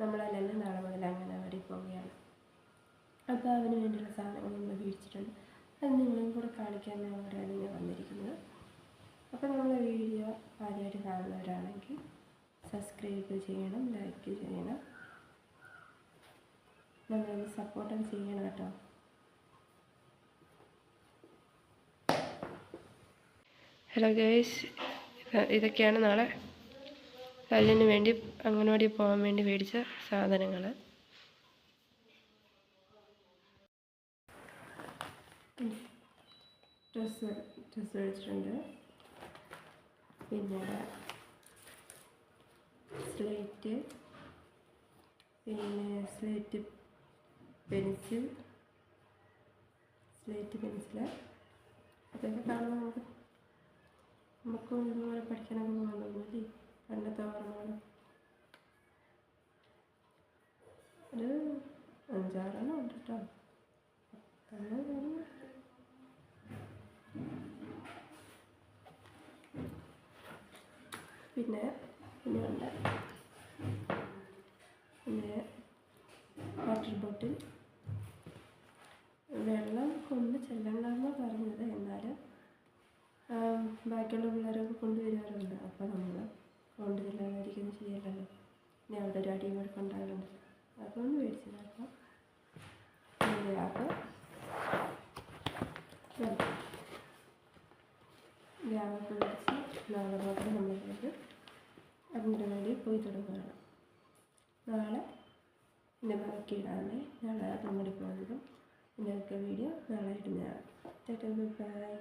നമ്മളല്ലെല്ലാം നാളെ മുതൽ അംഗനവാടി പോവുകയാണ്. അപ്പോൾ അവന് വേണ്ടിയുള്ള സാധനങ്ങൾ നമ്മൾ മേടിച്ചിട്ടുണ്ട്. അത് നിങ്ങളും കൂടെ കാണിക്കാൻ വേണ്ടിയാണ് ഞാൻ വന്നിരിക്കുന്നത്. അപ്പോൾ നമ്മളെ വീഡിയോ ആദ്യമായിട്ട് കാണുന്നവരാണെങ്കിൽ സബ്സ്ക്രൈബ് ചെയ്യണം, ലൈക്ക് ചെയ്യണം, നമ്മളൊന്ന് സപ്പോർട്ടും ചെയ്യണം കേട്ടോ. ഹലോ ഗൈസ്, ഇതൊക്കെയാണ് നാളെ കല്ലിന് വേണ്ടി അംഗനവാടി പോകാൻ വേണ്ടി മേടിച്ച സാധനങ്ങൾ. ഡ്രസ്സ് മേടിച്ചിട്ടുണ്ട്. പിന്നെ സ്ലേറ്റ് പെൻസിൽ അതൊക്കെ കാണുമ്പോൾ നമുക്കും ഇതുപോലെ പഠിക്കണമെന്ന് തോന്നുന്നില്ലേ, പണ്ടത്തെ ഓർമ്മകൾ. ഒരു 5-6 ഉണ്ട് കേട്ടോ. പിന്നെ ഉണ്ട് വാട്ടർ ബോട്ടിൽ. വെള്ളം കൊണ്ട് ചെല്ലണ്ടെന്നാണ് പറഞ്ഞത്, എന്നാലും ബാക്കിയുള്ള പിള്ളേരൊക്കെ കൊണ്ടുവരാറുണ്ട്. അപ്പോൾ നമ്മൾ കൊണ്ട് ചെല്ലാതിരിക്കുന്നത് ശരിയല്ലല്ലോ. ഞാൻ അവിടെ ഒരു അടിമൊക്കെ ഉണ്ടാകുന്നുണ്ട്, അതുകൊണ്ട് മേടിച്ചതാണ്. ഗ്യാമൊക്കെ മേടിച്ച് നാളെ മുതൽ നമ്മൾക്ക് അംഗനവാടി പോയി തുടങ്ങുകയാണ്. നാളെ എൻ്റെ ബാക്കി ഇടാതെ നാളെ അംഗനവാടി പോകുന്നതും ഇതിൻ്റെയൊക്കെ വീഡിയോ നാളെ ഇടുന്നതാണ്. ബൈ.